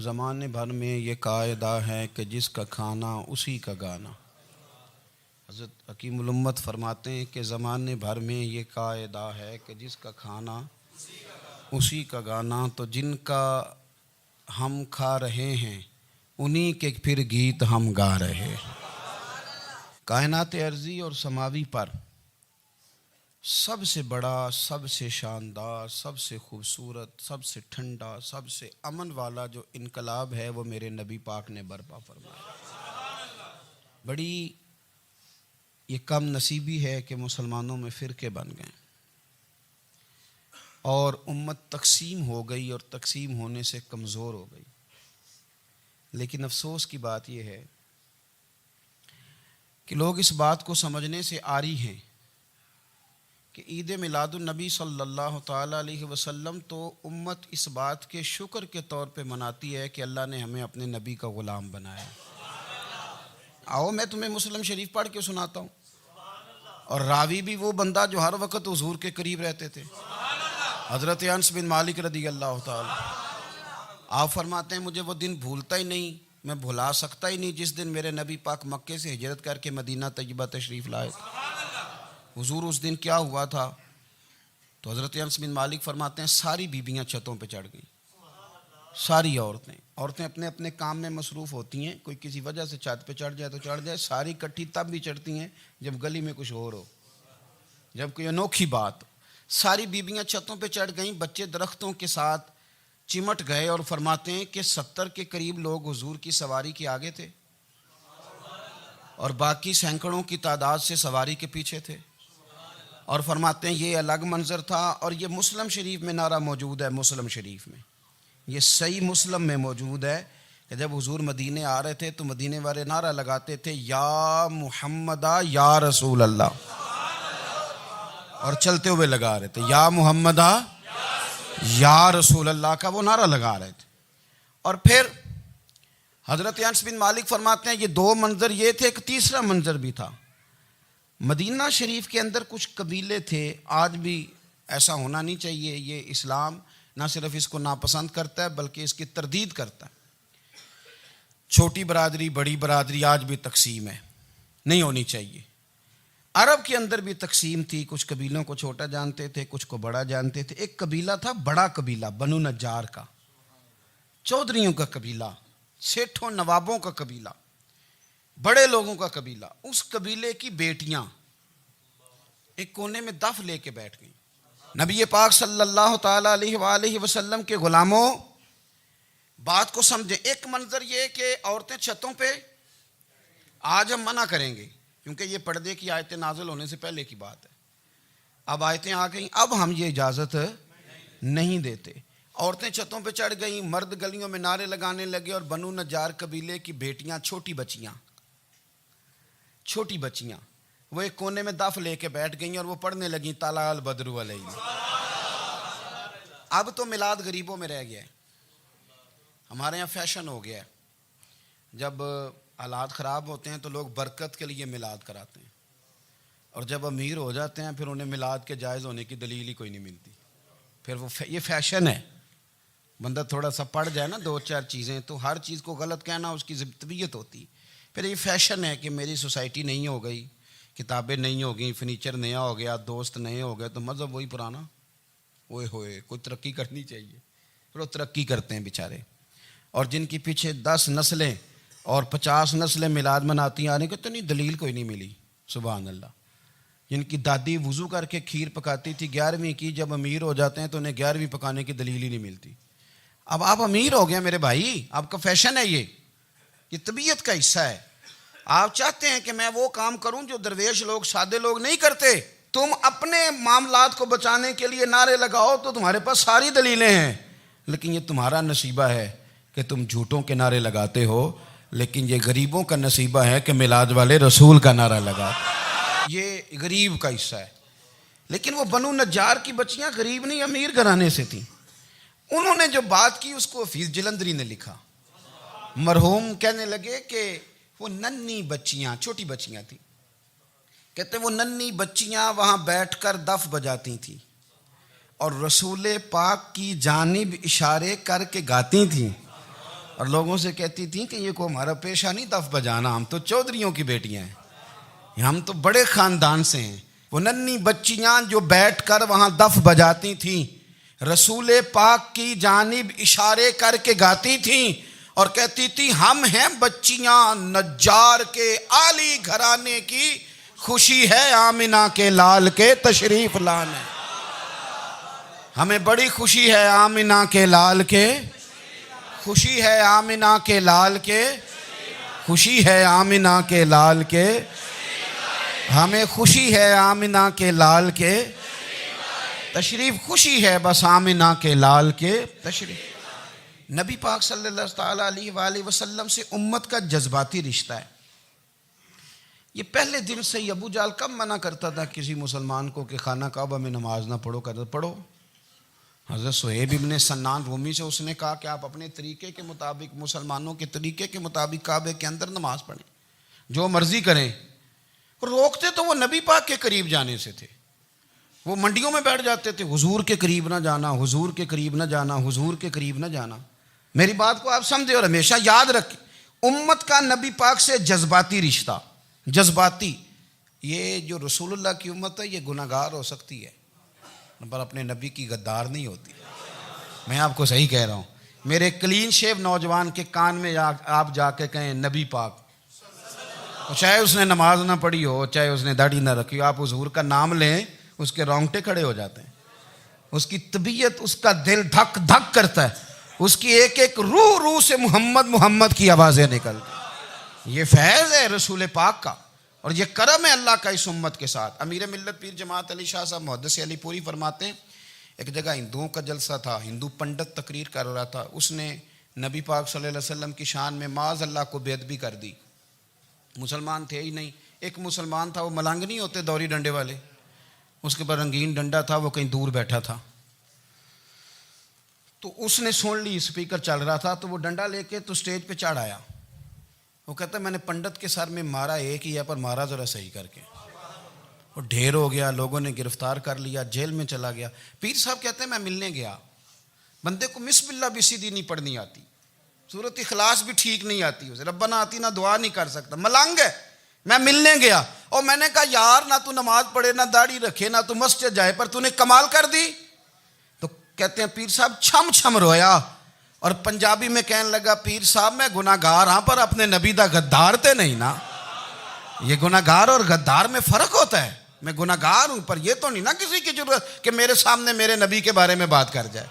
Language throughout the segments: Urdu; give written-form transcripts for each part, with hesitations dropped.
زمانے بھر میں یہ قاعدہ ہے کہ جس کا کھانا اسی کا گانا۔ حضرت حکیم الامت فرماتے ہیں کہ زمانے بھر میں یہ قاعدہ ہے کہ جس کا کھانا اسی کا گانا، تو جن کا ہم کھا رہے ہیں انہی کے پھر گیت ہم گا رہے ہیں۔ کائنات ارضی اور سماوی پر سب سے بڑا، سب سے شاندار، سب سے خوبصورت، سب سے ٹھنڈا، سب سے امن والا جو انقلاب ہے وہ میرے نبی پاک نے برپا فرمایا۔ بڑی یہ کم نصیبی ہے کہ مسلمانوں میں فرقے بن گئے اور امت تقسیم ہو گئی، اور تقسیم ہونے سے کمزور ہو گئی۔ لیکن افسوس کی بات یہ ہے کہ لوگ اس بات کو سمجھنے سے عاری ہیں کہ عید میلاد النبی صلی اللہ تعالیٰ علیہ وسلم تو امت اس بات کے شکر کے طور پہ مناتی ہے کہ اللہ نے ہمیں اپنے نبی کا غلام بنایا۔ آؤ میں تمہیں مسلم شریف پڑھ کے سناتا ہوں، اور راوی بھی وہ بندہ جو ہر وقت حضور کے قریب رہتے تھے، حضرت انس بن مالک رضی اللہ تعالیٰ۔ آپ فرماتے ہیں مجھے وہ دن بھولتا ہی نہیں، میں بھلا سکتا ہی نہیں جس دن میرے نبی پاک مکے سے ہجرت کر کے مدینہ طیبہ تشریف لائے۔ حضور اس دن کیا ہوا تھا؟ تو حضرت انس بن مالک فرماتے ہیں ساری بیبیاں چھتوں پہ چڑھ گئیں، ساری عورتیں اپنے اپنے کام میں مصروف ہوتی ہیں، کوئی کسی وجہ سے چھت پہ چڑھ جائے تو چڑھ جائے، ساری کٹھی تب بھی چڑھتی ہیں جب گلی میں کچھ اور ہو، جب کوئی انوکھی بات۔ ساری بیبیاں چھتوں پہ چڑھ گئیں، بچے درختوں کے ساتھ چمٹ گئے، اور فرماتے ہیں کہ 70 کے قریب لوگ حضور کی سواری کے آگے تھے اور باقی سینکڑوں کی تعداد سے سواری کے پیچھے تھے، اور فرماتے ہیں یہ الگ منظر تھا۔ اور یہ مسلم شریف میں نعرہ موجود ہے، مسلم شریف میں یہ صحیح مسلم میں موجود ہے کہ جب حضور مدینے آ رہے تھے تو مدینے والے نعرہ لگاتے تھے یا محمدہ یا رسول اللہ، اور چلتے ہوئے لگا رہے تھے یا محمدہ یا رسول اللہ کا وہ نعرہ لگا رہے تھے۔ اور پھر حضرت انس بن مالک فرماتے ہیں یہ دو منظر یہ تھے، ایک تیسرا منظر بھی تھا۔ مدینہ شریف کے اندر کچھ قبیلے تھے، آج بھی ایسا ہونا نہیں چاہیے، یہ اسلام نہ صرف اس کو ناپسند کرتا ہے بلکہ اس کی تردید کرتا ہے۔ چھوٹی برادری بڑی برادری آج بھی تقسیم ہے، نہیں ہونی چاہیے۔ عرب کے اندر بھی تقسیم تھی، کچھ قبیلوں کو چھوٹا جانتے تھے، کچھ کو بڑا جانتے تھے۔ ایک قبیلہ تھا بڑا قبیلہ، بنو نجار کا، چودھریوں کا قبیلہ، سیٹھوں نوابوں کا قبیلہ، بڑے لوگوں کا قبیلہ۔ اس قبیلے کی بیٹیاں ایک کونے میں دف لے کے بیٹھ گئیں۔ نبی پاک صلی اللہ تعالیٰ علیہ وآلہ وسلم کے غلاموں بات کو سمجھیں۔ ایک منظر یہ کہ عورتیں چھتوں پہ، آج ہم منع کریں گے کیونکہ یہ پردے کی آیتیں نازل ہونے سے پہلے کی بات ہے، اب آیتیں آ گئیں، اب ہم یہ اجازت نہیں دیتے۔ عورتیں چھتوں پہ چڑھ گئیں، مرد گلیوں میں نعرے لگانے لگے، اور بنو نجار قبیلے کی بیٹیاں، چھوٹی بچیاں وہ ایک کونے میں دف لے کے بیٹھ گئیں اور وہ پڑھنے لگیں طلع البدر علینا۔ اب تو میلاد غریبوں میں رہ گیا ہے، ہمارے یہاں فیشن ہو گیا ہے، جب حالات خراب ہوتے ہیں تو لوگ برکت کے لیے میلاد کراتے ہیں، اور جب امیر ہو جاتے ہیں پھر انہیں میلاد کے جائز ہونے کی دلیل ہی کوئی نہیں ملتی، پھر وہ یہ فیشن ہے۔ بندہ تھوڑا سا پڑھ جائے نا دو چار چیزیں تو ہر چیز کو غلط کہنا اس کی طبیعت ہوتی، پھر یہ فیشن ہے کہ میری سوسائٹی نہیں ہو گئی، کتابیں نہیں ہو گئیں، فرنیچر نیا ہو گیا، دوست نئے ہو گئے، تو مذہب وہی پرانا۔ اوئے ہوئے کوئی ترقی کرنی چاہیے، پھر وہ ترقی کرتے ہیں بیچارے، اور جن کی پیچھے 10 نسلیں اور 50 نسلیں میلاد مناتی آنے کو تو نہیں دلیل کوئی نہیں ملی، سبحان اللہ۔ جن کی دادی وضو کر کے کھیر پکاتی تھی 11ویں کی، جب امیر ہو جاتے ہیں تو انہیں 11ویں پکانے کی دلیل ہی نہیں ملتی۔ اب آپ امیر ہو گئے میرے بھائی، آپ کا فیشن ہے، یہ طبیعت کا حصہ ہے۔ آپ چاہتے ہیں کہ میں وہ کام کروں جو درویش لوگ، سادے لوگ نہیں کرتے۔ تم اپنے معاملات کو بچانے کے لیے نعرے لگاؤ تو تمہارے پاس ساری دلیلیں ہیں، لیکن یہ تمہارا نصیبہ ہے کہ تم جھوٹوں کے نعرے لگاتے ہو، لیکن یہ غریبوں کا نصیبہ ہے کہ میلاد والے رسول کا نعرہ لگاتے، یہ غریب کا حصہ ہے۔ لیکن وہ بنو نجار کی بچیاں غریب نہیں، امیر گھرانے سے تھیں۔ انہوں نے جو بات کی اس کو حفیظ جلندری نے لکھا۔ مرحوم کہنے لگے کہ وہ ننھی بچیاں، چھوٹی بچیاں تھیں، کہتے وہ ننھی بچیاں وہاں بیٹھ کر دف بجاتی تھیں اور رسول پاک کی جانب اشارے کر کے گاتی تھیں، اور لوگوں سے کہتی تھیں کہ یہ کو ہمارا پیشہ نہیں دف بجانا، ہم تو چودھریوں کی بیٹیاں ہیں، ہم تو بڑے خاندان سے ہیں۔ وہ ننھی بچیاں جو بیٹھ کر وہاں دف بجاتی تھیں، رسول پاک کی جانب اشارے کر کے گاتی تھیں اور کہتی تھی ہم ہیں بچیاں نجار کے عالی گھرانے کی، خوشی ہے آمنہ کے لال کے تشریف لانے، ہمیں بڑی خوشی ہے آمنہ کے لال کے، خوشی ہے آمنہ کے لال کے، خوشی ہے آمنہ کے لال کے، ہمیں خوشی ہے آمنہ کے لال کے تشریف، خوشی ہے بس آمنہ کے لال کے تشریف۔ نبی پاک صلی اللہ تعالیٰ علیہ وآلہ وسلم سے امت کا جذباتی رشتہ ہے۔ یہ پہلے دن سے ہی ابو جہل کب منع کرتا تھا کسی مسلمان کو کہ خانہ کعبہ میں نماز نہ پڑھو، کہتا پڑھو۔ حضرت صہیب ابن سنان رومی سے اس نے کہا کہ آپ اپنے طریقے کے مطابق، مسلمانوں کے طریقے کے مطابق کعبے کے اندر نماز پڑھیں، جو مرضی کریں۔ روکتے تو وہ نبی پاک کے قریب جانے سے تھے، وہ منڈیوں میں بیٹھ جاتے تھے، حضور کے قریب نہ جانا، حضور کے قریب نہ جانا، حضور کے قریب نہ جانا۔ میری بات کو آپ سمجھے اور ہمیشہ یاد رکھیں، امت کا نبی پاک سے جذباتی رشتہ، جذباتی۔ یہ جو رسول اللہ کی امت ہے یہ گناہ گار ہو سکتی ہے پر اپنے نبی کی غدار نہیں ہوتی۔ میں آپ کو صحیح کہہ رہا ہوں۔ میرے کلین شیو نوجوان کے کان میں آپ جا کے کہیں نبی پاک، چاہے اس نے نماز نہ پڑھی ہو، چاہے اس نے داڑھی نہ رکھی ہو، آپ حضور کا نام لیں اس کے رونگٹے کھڑے ہو جاتے ہیں، اس کی طبیعت، اس کا دل دھک دھک کرتا ہے، اس کی ایک ایک روح سے محمد محمد کی آوازیں نکلتی۔ یہ فیض ہے رسول پاک کا اور یہ کرم ہے اللہ کا اس امت کے ساتھ۔ امیر ملت پیر جماعت علی شاہ صاحب محدث علی پوری فرماتے ہیں ایک جگہ ہندوؤں کا جلسہ تھا، ہندو پنڈت تقریر کر رہا تھا، اس نے نبی پاک صلی اللہ علیہ وسلم کی شان میں معاذ اللہ کو بے ادبی کر دی۔ مسلمان تھے ہی نہیں، ایک مسلمان تھا، وہ ملنگ نہیں ہوتے دوری ڈنڈے والے، اس کے پر رنگین ڈنڈا تھا، وہ کہیں دور بیٹھا تھا، تو اس نے سن لی اسپیکر چل رہا تھا، تو وہ ڈنڈا لے کے تو سٹیج پہ چڑھ آیا۔ وہ کہتا ہے میں نے پنڈت کے سر میں مارا ایک ہی ہے پر مارا ذرا صحیح کر کے، وہ ڈھیر ہو گیا، لوگوں نے گرفتار کر لیا، جیل میں چلا گیا۔ پیر صاحب کہتے ہیں میں ملنے گیا، بندے کو بسم اللہ بھی سیدھی نہیں پڑھنی آتی، سورۃ اخلاص بھی ٹھیک نہیں آتی، اسے ربنا آتینا دعا نہیں کر سکتا، ملنگ ہے۔ میں ملنے گیا اور میں نے کہا یار نہ تو نماز پڑھے، نہ داڑھی رکھے، نہ تو مسجد جائے، پر تو نے کمال کر دی۔ تو کہتے ہیں پیر صاحب چھم چھم رویا اور پنجابی میں کہنے لگا پیر صاحب میں گناہ گار ہاں پر اپنے نبی دا غدار تے نہیں نا۔ یہ گناہ گار اور غدار میں فرق ہوتا ہے، میں گناہ گار ہوں پر یہ تو نہیں نا کسی کی ضرورت کہ میرے سامنے میرے نبی کے بارے میں بات کر جائے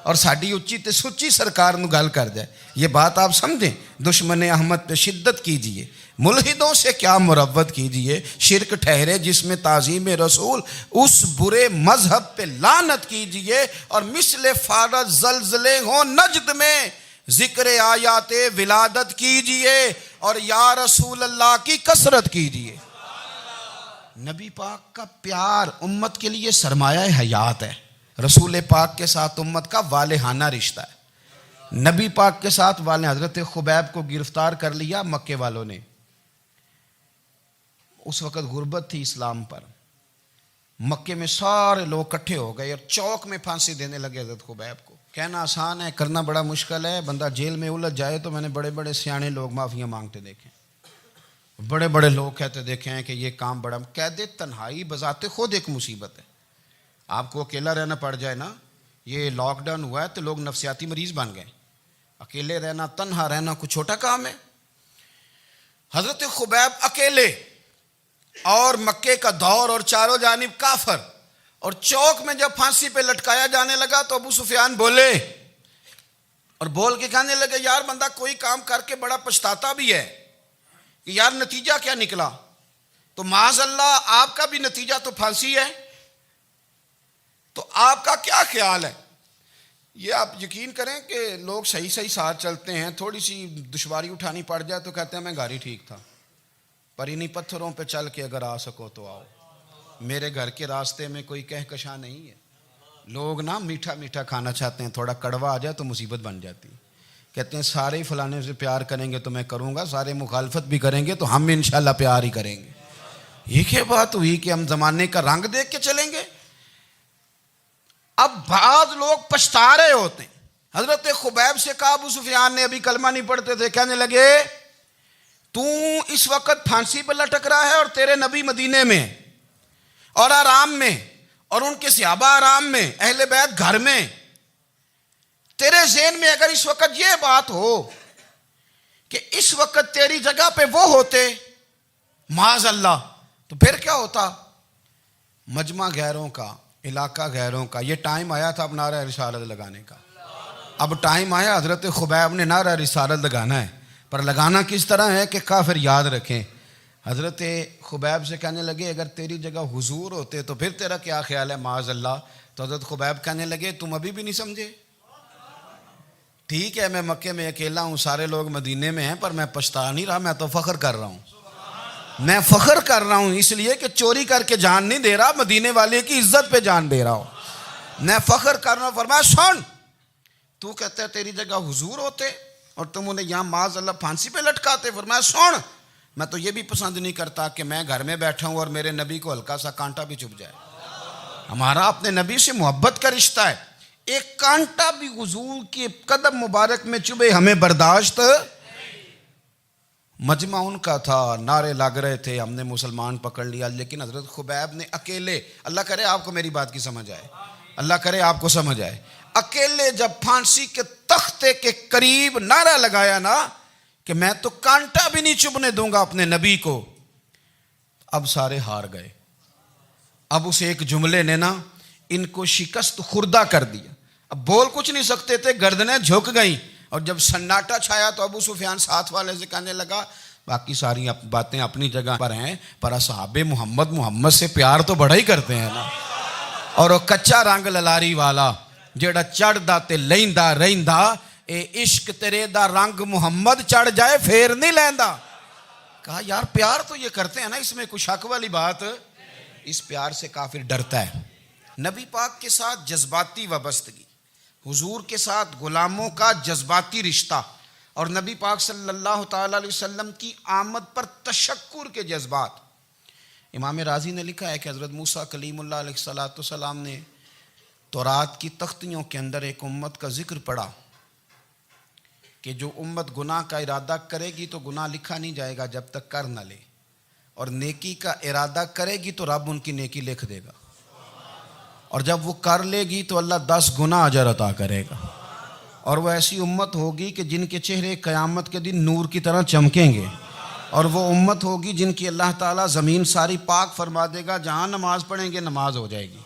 اور ساڈی اچھی تے سچی سرکار نو گل کر جائے۔ یہ بات آپ سمجھیں، دشمن احمد پہ شدت کیجئے، ملحدوں سے کیا مروت کیجئے، شرک ٹھہرے جس میں تعظیم رسول، اس برے مذہب پہ لعنت کیجئے، اور مثل فارض زلزلے ہوں نجد میں ذکر آیات ولادت کیجئے اور یا رسول اللہ کی کثرت کیجئے۔ نبی پاک کا پیار امت کے لیے سرمایہ حیات ہے۔ رسول پاک کے ساتھ امت کا والہانہ رشتہ ہے۔ نبی پاک کے ساتھ والے، حضرت خبیب کو گرفتار کر لیا مکے والوں نے، اس وقت غربت تھی اسلام پر، مکے میں سارے لوگ کٹھے ہو گئے اور چوک میں پھانسی دینے لگے حضرت خبیب کو۔ کہنا آسان ہے، کرنا بڑا مشکل ہے۔ بندہ جیل میں الجھ جائے تو میں نے بڑے بڑے سیانے لوگ معافیاں مانگتے دیکھے، بڑے بڑے لوگ کہتے دیکھے ہیں کہ یہ کام بڑا، قید تنہائی بذات خود ایک مصیبت ہے۔ آپ کو اکیلا رہنا پڑ جائے نا، یہ لاک ڈاؤن ہوا ہے تو لوگ نفسیاتی مریض بن گئے، اکیلے رہنا، تنہا رہنا کوئی چھوٹا کام ہے۔ حضرت خبیب اکیلے اور مکے کا دور اور چاروں جانب کافر، اور چوک میں جب پھانسی پہ لٹکایا جانے لگا تو ابو سفیان بولے اور بول کے کہنے لگے یار بندہ کوئی کام کر کے بڑا پچھتاتا بھی ہے کہ یار نتیجہ کیا نکلا، تو معاذ اللہ آپ کا بھی نتیجہ تو پھانسی ہے، تو آپ کا کیا خیال ہے؟ یہ آپ یقین کریں کہ لوگ صحیح صحیح ساتھ چلتے ہیں، تھوڑی سی دشواری اٹھانی پڑ جائے تو کہتے ہیں میں گاڑی ٹھیک تھا، پر انہی پتھروں پہ چل کے اگر آ سکو تو آؤ۔ میرے گھر کے راستے میں کوئی کہکشاں نہیں ہے، لوگ نا میٹھا میٹھا کھانا چاہتے ہیں، تھوڑا کڑوا آ جائے تو مصیبت بن جاتی ہے۔ کہتے ہیں سارے فلانے سے پیار کریں گے تو میں کروں گا، سارے مخالفت بھی کریں گے تو ہم انشاءاللہ پیار ہی کریں گے۔ یہ کیا بات ہوئی کہ ہم زمانے کا رنگ دیکھ کے چلیں گے؟ اب بعض لوگ پچھتا رہے ہوتے ہیں، حضرت خبیب سے کہا ابو سفیان نے ابھی کلمہ نہیں پڑھتے تھے, کہنے لگے تو اس وقت پھانسی پہ لٹک رہا ہے اور تیرے نبی مدینے میں اور آرام میں, اور ان کے صحابہ آرام میں, اہل بیت گھر میں. تیرے ذہن میں اگر اس وقت یہ بات ہو کہ اس وقت تیری جگہ پہ وہ ہوتے معاذ اللہ, تو پھر کیا ہوتا؟ مجمع غیروں کا, علاقہ غیروں کا. یہ ٹائم آیا تھا اب نعرہ رسالت لگانے کا. اب ٹائم آیا حضرت خبیب نے نعرہ رسالت لگانا ہے, پر لگانا کس طرح ہے کہ کافر یاد رکھیں. حضرت خبیب سے کہنے لگے اگر تیری جگہ حضور ہوتے تو پھر تیرا کیا خیال ہے معاذ اللہ؟ تو حضرت خبیب کہنے لگے تم ابھی بھی نہیں سمجھے؟ ٹھیک ہے میں مکے میں اکیلا ہوں, سارے لوگ مدینے میں ہیں, پر میں پچھتا نہیں رہا, میں تو فخر کر رہا ہوں. میں فخر کر رہا ہوں اس لیے کہ چوری کر کے جان نہیں دے رہا, مدینے والے کی عزت پہ جان دے رہا ہوں. میں فخر کر رہا ہوں. فرمایا سن, تو کہتا ہے تیری جگہ حضور ہوتے اور تم انہیں یہاں معاذ اللہ پھانسی پہ لٹکاتے. فرمایا سن, میں تو یہ بھی پسند نہیں کرتا کہ میں گھر میں بیٹھا ہوں اور میرے نبی کو ہلکا سا کانٹا بھی چبھ جائے. ہمارا اپنے نبی سے محبت کا رشتہ ہے, ایک کانٹا بھی حضور کے قدم مبارک میں چبھے ہمیں برداشت. مجمع ان کا تھا, نعرے لگ رہے تھے, ہم نے مسلمان پکڑ لیا, لیکن حضرت خبیب نے اکیلے, اللہ کرے آپ کو میری بات کی سمجھ آئے, اللہ کرے آپ کو سمجھ آئے, اکیلے جب پھانسی کے تختے کے قریب نعرہ لگایا نا کہ میں تو کانٹا بھی نہیں چبھنے دوں گا اپنے نبی کو, اب سارے ہار گئے. اب اس ایک جملے نے نا ان کو شکست خوردہ کر دیا. اب بول کچھ نہیں سکتے تھے, گردنیں جھک گئیں. اور جب سناٹا چھایا تو ابو سفیان ساتھ والے سے کہنے لگا باقی ساری باتیں اپنی جگہ پر ہیں, پر اصحاب محمد سے پیار تو بڑا ہی کرتے ہیں نا. اور وہ کچا رنگ للاری والا جیڑا چڑھدا تے لیندا رہندا, اے عشق تیرے دا رنگ محمد چڑھ جائے پھر نہیں لیندا. کہا یار پیار تو یہ کرتے ہیں نا, اس میں کوئی شک والی بات. اس پیار سے کافر ڈرتا ہے. نبی پاک کے ساتھ جذباتی وابستگی, حضور کے ساتھ غلاموں کا جذباتی رشتہ, اور نبی پاک صلی اللہ تعالی علیہ وسلم کی آمد پر تشکر کے جذبات. امام رازی نے لکھا ہے کہ حضرت موسیٰ کلیم اللہ علیہ السلام نے تورات کی تختیوں کے اندر ایک امت کا ذکر پڑھا کہ جو امت گناہ کا ارادہ کرے گی تو گناہ لکھا نہیں جائے گا جب تک کر نہ لے, اور نیکی کا ارادہ کرے گی تو رب ان کی نیکی لکھ دے گا, اور جب وہ کر لے گی تو اللہ 10 گنا اجر عطا کرے گا. اور وہ ایسی امت ہوگی کہ جن کے چہرے قیامت کے دن نور کی طرح چمکیں گے, اور وہ امت ہوگی جن کی اللہ تعالیٰ زمین ساری پاک فرما دے گا, جہاں نماز پڑھیں گے نماز ہو جائے گی.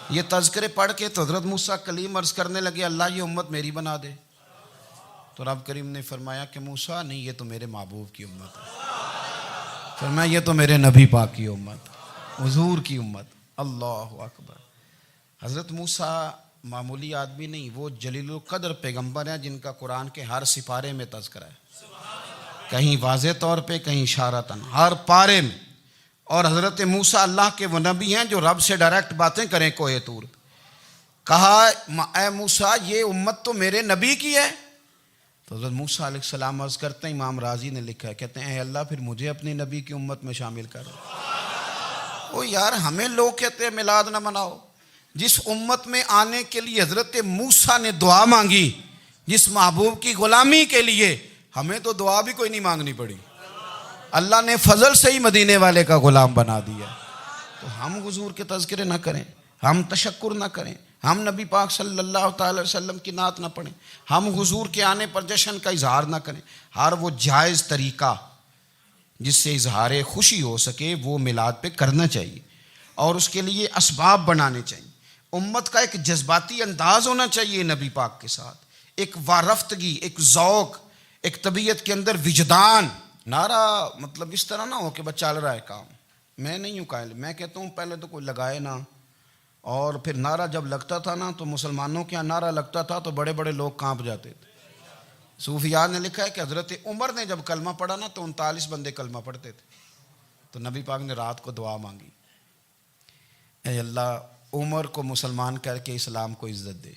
یہ تذکرے پڑھ کے تو حضرت موسیٰ کلیم عرض کرنے لگے اللہ یہ امت میری بنا دے. تو رب کریم نے فرمایا کہ موسیٰ نہیں, یہ تو میرے محبوب کی امت ہے. فرمایا یہ تو میرے نبی پاک کی امت, حضور کی امت. اللہ اکبر. حضرت موسیٰ معمولی آدمی نہیں, وہ جلیل القدر پیغمبر ہیں جن کا قرآن کے ہر سپارے میں تذکرہ ہے, کہیں واضح طور پہ کہیں اشارتاً, ہر پارے میں. اور حضرت موسیٰ اللہ کے وہ نبی ہیں جو رب سے ڈائریکٹ باتیں کریں کوہ طور. کہا اے موسیٰ یہ امت تو میرے نبی کی ہے. تو حضرت موسیٰ علیہ السلام عرض کرتے ہیں, امام رازی نے لکھا ہے, کہتے ہیں اے اللہ پھر مجھے اپنی نبی کی امت میں شامل کر. او یار ہمیں لوگ کہتے ہیں میلاد نہ مناؤ, جس امت میں آنے کے لیے حضرت موسیٰ نے دعا مانگی, جس محبوب کی غلامی کے لیے, ہمیں تو دعا بھی کوئی نہیں مانگنی پڑی, اللہ نے فضل سے ہی مدینے والے کا غلام بنا دیا. تو ہم حضور کے تذکرے نہ کریں, ہم تشکر نہ کریں, ہم نبی پاک صلی اللہ تعالی وسلم کی نعت نہ پڑھیں, ہم حضور کے آنے پر جشن کا اظہار نہ کریں. ہر وہ جائز طریقہ جس سے اظہار خوشی ہو سکے وہ میلاد پہ کرنا چاہیے, اور اس کے لیے اسباب بنانے چاہیے. امت کا ایک جذباتی انداز ہونا چاہیے نبی پاک کے ساتھ, ایک وارفتگی, ایک ذوق, ایک طبیعت کے اندر وجدان. نعرہ مطلب اس طرح نہ ہو کہ بس چل رہا ہے کام. میں نہیں ہوں قائل, میں کہتا ہوں پہلے تو کوئی لگائے نا, اور پھر نعرہ جب لگتا تھا نا تو مسلمانوں کے یہاں نعرہ لگتا تھا تو بڑے بڑے لوگ کانپ جاتے تھے. صوفیاء نے لکھا ہے کہ حضرت عمر نے جب کلمہ پڑھا نا تو 39 بندے کلمہ پڑھتے تھے. تو نبی پاک نے رات کو دعا مانگی, اے اللہ عمر کو مسلمان کر کے اسلام کو عزت دے.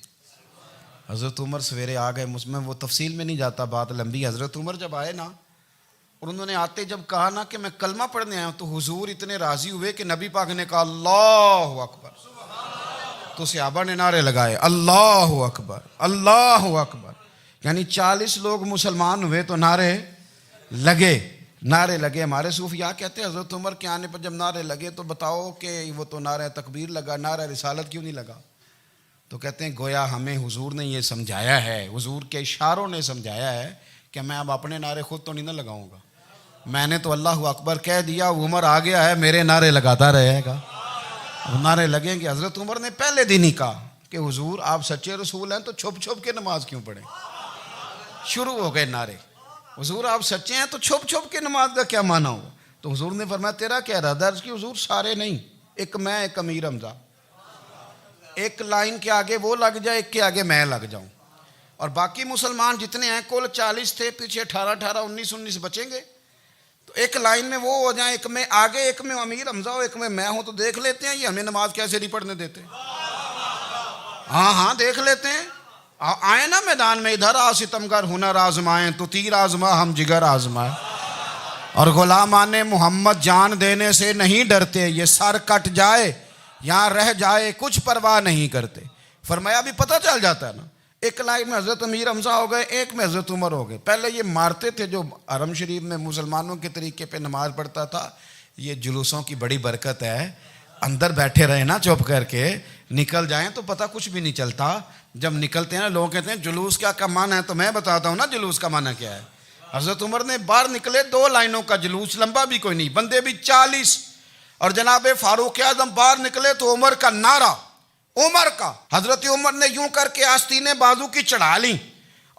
حضرت عمر سویرے آ گئے, میں وہ تفصیل میں نہیں جاتا, بات لمبی. حضرت عمر جب آئے نا اور انہوں نے آتے جب کہا نا کہ میں کلمہ پڑھنے آیا ہوں, تو حضور اتنے راضی ہوئے کہ نبی پاک نے کہا اللہ اکبر. تو صحابہ نے نعرے لگائے اللہ اکبر اللہ اکبر، یعنی 40 لوگ مسلمان ہوئے تو نعرے لگے ہمارے صوفیاء کہتے ہیں حضرت عمر کے آنے پر جب نعرے لگے تو بتاؤ کہ وہ تو نعرہ تکبیر لگا، نعرہ رسالت کیوں نہیں لگا؟ تو کہتے ہیں گویا ہمیں حضور نے یہ سمجھایا ہے، حضور کے اشاروں نے سمجھایا ہے کہ میں اب اپنے نعرے خود تو نہیں نہ لگاؤں گا، میں نے تو اللہ اکبر کہہ دیا، عمر آ گیا ہے میرے نعرے لگاتا رہے گا، اب نعرے لگیں گے۔ حضرت عمر نے پہلے دن ہی کہا کہ حضور آپ سچے رسول ہیں تو چھپ چھپ کے نماز کیوں پڑھیں؟ شروع ہو گئے نعرے، حضور آپ سچے ہیں تو چھپ چھپ کے نماز کا کیا معنی ہو؟ تو حضور نے فرمایا تیرا کیا ارادہ ہے؟ حضور سارے نہیں، ایک میں ایک امیر حمزہ، ایک لائن کے آگے وہ لگ جائے، ایک کے آگے میں لگ جاؤں، اور باقی مسلمان جتنے ہیں کل 40 تھے، پیچھے 18 19 بچیں گے، تو ایک لائن میں وہ ہو جائیں، ایک میں آگے ایک میں امیر حمزہ ہو، ایک میں ہوں، تو دیکھ لیتے ہیں یہ ہمیں نماز کیسے نہیں پڑھنے دیتے۔ ہاں دیکھ لیتے ہیں، آئے نا میدان میں، ادھر آ ستمگر ہنر آزمائیں تو تیر آزما ہم جگر آزمائیں، اور غلامان محمد جان دینے سے نہیں ڈرتے، یہ سر کٹ جائے یہاں رہ جائے کچھ پرواہ نہیں کرتے۔ فرمایا بھی پتہ چل جاتا ہے نا، ایک لائن میں حضرت امیر حمزہ ہو گئے، ایک میں حضرت عمر ہو گئے۔ پہلے یہ مارتے تھے جو حرم شریف میں مسلمانوں کے طریقے پہ نماز پڑھتا تھا، یہ جلوسوں کی بڑی برکت ہے، اندر بیٹھے رہے نا چپ کر کے، نکل جائیں تو پتہ کچھ بھی نہیں چلتا۔ جب نکلتے ہیں نا لوگ کہتے ہیں جلوس کیا معنی ہے، تو میں بتاتا ہوں نا جلوس کا معنی کیا ہے۔ حضرت عمر نے باہر نکلے 2 لائنوں کا جلوس، لمبا بھی کوئی نہیں، بندے بھی 40، اور جناب فاروق اعظم باہر نکلے تو عمر کا نعرہ، عمر کا، حضرت عمر نے یوں کر کے آستینیں بازو کی چڑھا لیں،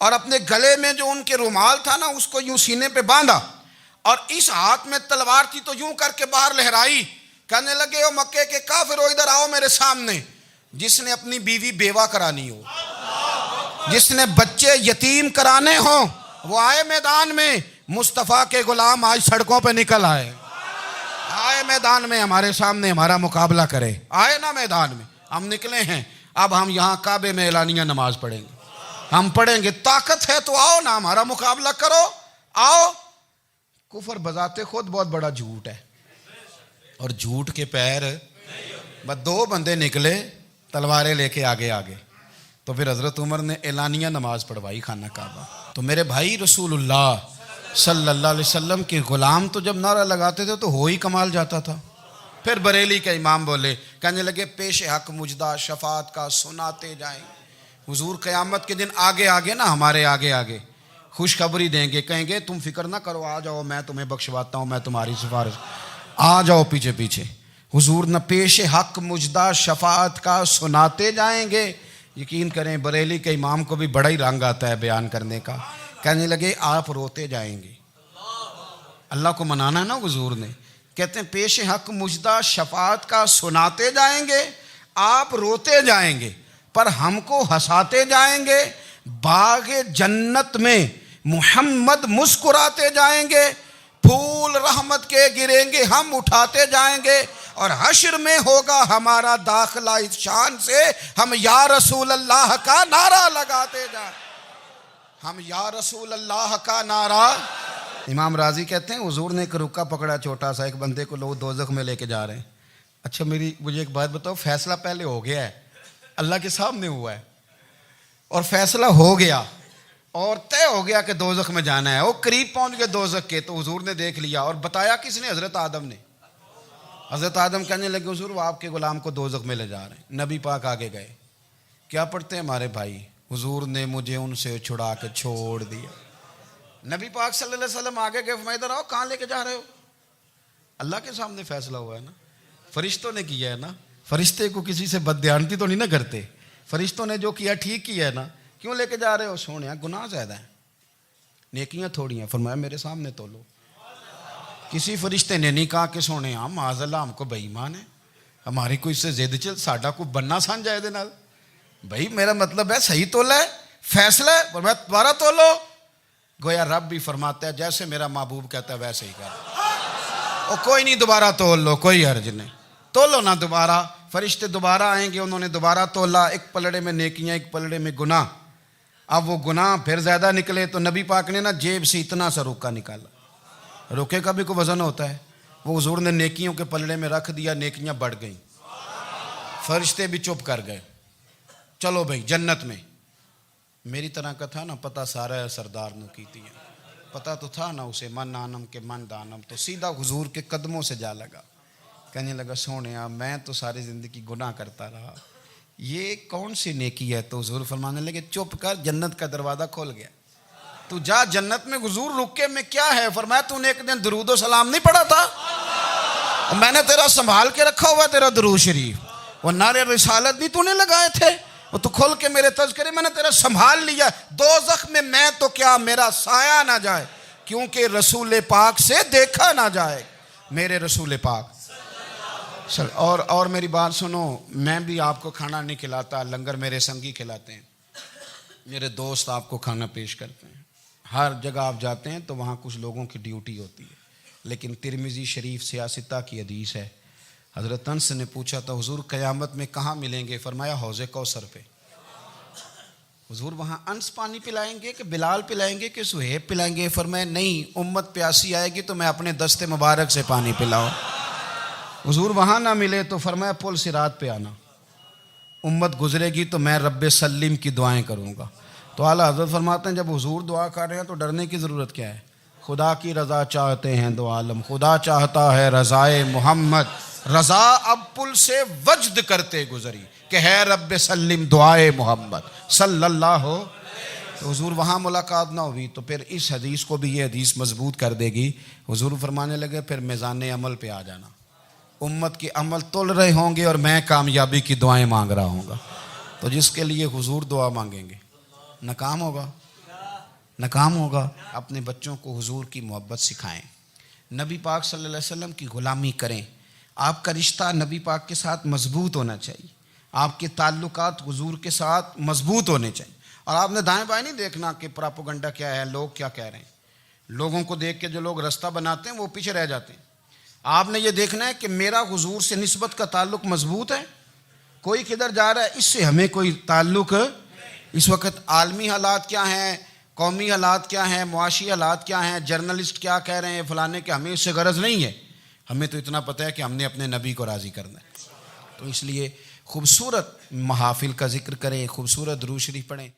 اور اپنے گلے میں جو ان کے رومال تھا نا اس کو یوں سینے پہ باندھا، اور اس ہاتھ میں تلوار تھی تو یوں کر کے باہر لہرائی، کہنے لگے او مکے کے کافرو ادھر آؤ میرے سامنے، جس نے اپنی بیوی بیوہ کرانی ہو، جس نے بچے یتیم کرانے ہوں، وہ آئے میدان میں، مصطفیٰ کے غلام آج سڑکوں پہ نکل آئے میدان میں ہمارے سامنے ہمارا مقابلہ کرے، آئے نا میدان میں، ہم نکلے ہیں، اب ہم یہاں کعبے میں اعلانیہ نماز پڑھیں گے، ہم پڑھیں گے، طاقت ہے تو آؤ نا ہمارا مقابلہ کرو، آؤ۔ کفر بذات خود بہت بڑا جھوٹ ہے، اور جھوٹ کے پیر، بس 2 بندے نکلے تلواریں لے کے آگے، تو پھر حضرت عمر نے اعلانیہ نماز پڑھوائی خانہ کعبہ۔ تو میرے بھائی رسول اللہ صلی اللہ علیہ وسلم کے غلام تو جب نعرہ لگاتے تھے تو ہو ہی کمال جاتا تھا۔ پھر بریلی کے امام بولے، کہنے لگے پیش حق مجدہ شفاعت کا سناتے جائیں، حضور قیامت کے دن آگے نا ہمارے آگے خوشخبری دیں گے، کہیں گے تم فکر نہ کرو، آ جاؤ میں تمہیں بخشواتا ہوں، میں تمہاری سفارش، آ جاؤ پیچھے۔ حضور نہ پیش حق مجدہ شفاعت کا سناتے جائیں گے۔ یقین کریں بریلی کے امام کو بھی بڑا ہی رنگ آتا ہے بیان کرنے کا، کہنے لگے آپ روتے جائیں گے، اللہ کو منانا ہے نا حضور نے، کہتے ہیں پیش حق مجدہ شفاعت کا سناتے جائیں گے، آپ روتے جائیں گے پر ہم کو ہنساتے جائیں گے، باغ جنت میں محمد مسکراتے جائیں گے، پھول رحمت کے گریں گے ہم اٹھاتے جائیں گے، اور حشر میں ہوگا ہمارا داخلہ اس شان سے ہم یا رسول اللہ کا نعرہ لگاتے جائیں، ہم یا رسول اللہ کا نعرہ۔ امام راضی کہتے ہیں حضور نے ایک رکا پکڑا چھوٹا سا، ایک بندے کو لوگ دوزخ میں لے کے جا رہے ہیں۔ اچھا مجھے ایک بات بتاؤ، فیصلہ پہلے ہو گیا ہے، اللہ کے سامنے ہوا ہے، اور فیصلہ ہو گیا اور طے ہو گیا کہ دوزخ میں جانا ہے، وہ قریب پہنچ گئے دوزخ کے، تو حضور نے دیکھ لیا، اور بتایا کس نے؟ حضرت آدم نے۔ حضرت آدم کہنے لگے حضور وہ آپ کے غلام کو دوزخ میں لے جا رہے ہیں۔ نبی پاک آگے گئے، کیا پڑھتے ہیں ہمارے بھائی؟ حضور نے مجھے ان سے چھڑا کے چھوڑ دیا۔ نبی پاک صلی اللہ علیہ وسلم آگے گئے، فرمایا ادھر آؤ، کہاں لے کے جا رہے ہو؟ اللہ کے سامنے فیصلہ ہوا ہے نا، فرشتوں نے کیا ہے نا، فرشتے کو کسی سے بددیانتی تو نہیں نہ کرتے، فرشتوں نے جو کیا ٹھیک کیا ہے نا، کیوں لے کے جا رہے ہو؟ سونے گناہ زیادہ ہیں، نیکیاں تھوڑی ہیں، فرمایا میرے سامنے تولو۔ کسی فرشتے نے نہیں کہا کہ سونے معاذ اللہ ہم کو بے ایمان ہے، ہماری کوئی سے زد چل ساڈا کو بننا سان جائے دے نال، بھائی میرا مطلب ہے صحیح تولا ہے، فیصلہ ہے، فرمایا دوبارہ تولو۔ گویا رب بھی فرماتا ہے جیسے میرا محبوب کہتا ہے ویسے ہی کر، اور کوئی نہیں دوبارہ تول لو، کوئی حرج نہیں، تولو نہ دوبارہ۔ فرشتے دوبارہ آئیں گے، انہوں نے دوبارہ تولا، ایک پلڑے میں نیکیاں ایک پلڑے میں گناہ۔ اب وہ گناہ پھر زیادہ نکلے تو نبی پاک نے نا جیب سے اتنا سا روکا نکالا، روکے کا بھی کوئی وزن ہوتا ہے، وہ حضور نے نیکیوں کے پلڑے میں رکھ دیا، نیکیاں بڑھ گئیں۔ فرشتے بھی چپ کر گئے. چلو بھائی جنت میں. میری طرح کا تھا نا پتہ سارا ہے سردار نے کیتی ہے, پتہ تو تھا نا اسے من آنم کے من دانم, تو سیدھا حضور کے قدموں سے جا لگا. کہنے لگا سونیا میں تو ساری زندگی گناہ کرتا رہا, یہ کون سی نیکی ہے؟ تو حضور فرمانے لگے چپ کر, جنت کا دروازہ کھول گیا, تو جا جنت میں. حضور رکے میں کیا ہے؟ فرمایا تو نے ایک دن درود و سلام نہیں پڑھا تھا, میں نے تیرا سنبھال کے رکھا ہوا تیرا درود شریف, وہ نعرے رسالت بھی تو نے لگائے تھے, وہ تو کھول کے میرے تذکرے میں نے تیرا سنبھال لیا. دوزخ میں تو کیا میرا سایہ نہ جائے, کیونکہ رسول پاک سے دیکھا نہ جائے. میرے رسول پاک. اور میری بات سنو, میں بھی آپ کو کھانا نہیں کھلاتا, لنگر میرے سنگی کھلاتے ہیں, میرے دوست آپ کو کھانا پیش کرتے ہیں. ہر جگہ آپ جاتے ہیں تو وہاں کچھ لوگوں کی ڈیوٹی ہوتی ہے. لیکن ترمذی شریف سیاستہ کی حدیث ہے, حضرت انس نے پوچھا تھا حضور قیامت میں کہاں ملیں گے؟ فرمایا حوض کوثر پہ. حضور وہاں انس پانی پلائیں گے کہ بلال پلائیں گے کہ سہیب پلائیں گے؟ فرمایا نہیں, امت پیاسی آئے گی تو میں اپنے دست مبارک سے پانی پلاؤں. حضور وہاں نہ ملے تو فرمایا پل صراط پہ آنا, امت گزرے گی تو میں رب سلیم کی دعائیں کروں گا. تو اعلیٰ حضرت فرماتے ہیں جب حضور دعا کر رہے ہیں تو ڈرنے کی ضرورت کیا ہے؟ خدا کی رضا چاہتے ہیں دو عالم, خدا چاہتا ہے رضائے محمد, رضا اب پل سے وجد کرتے گزری کہ ہے رب سلم دعائے محمد صلی اللہ ہو. تو حضور وہاں ملاقات نہ ہوئی تو پھر اس حدیث کو بھی یہ حدیث مضبوط کر دے گی. حضور فرمانے لگے پھر میزان عمل پہ آ جانا, امت کے عمل تول رہے ہوں گے اور میں کامیابی کی دعائیں مانگ رہا ہوں گا. تو جس کے لیے حضور دعا مانگیں گے ناکام ہوگا, ناکام ہوگا. اپنے بچوں کو حضور کی محبت سکھائیں, نبی پاک صلی اللہ علیہ وسلم کی غلامی کریں. آپ کا رشتہ نبی پاک کے ساتھ مضبوط ہونا چاہیے, آپ کے تعلقات حضور کے ساتھ مضبوط ہونے چاہیے. اور آپ نے دائیں بائیں نہیں دیکھنا کہ پراپوگنڈا کیا ہے, لوگ کیا کہہ رہے ہیں. لوگوں کو دیکھ کے جو لوگ رستہ بناتے ہیں وہ پیچھے رہ جاتے ہیں. آپ نے یہ دیکھنا ہے کہ میرا حضور سے نسبت کا تعلق مضبوط ہے. کوئی کدھر جا رہا ہے اس سے ہمیں کوئی تعلق. اس وقت عالمی حالات کیا ہیں, قومی حالات کیا ہیں, معاشی حالات کیا ہیں, جرنلسٹ کیا کہہ رہے ہیں فلانے کے, ہمیں اس سے غرض نہیں ہے. ہمیں تو اتنا پتہ ہے کہ ہم نے اپنے نبی کو راضی کرنا ہے. تو اس لیے خوبصورت محافل کا ذکر کریں, خوبصورت درود شریف پڑھیں.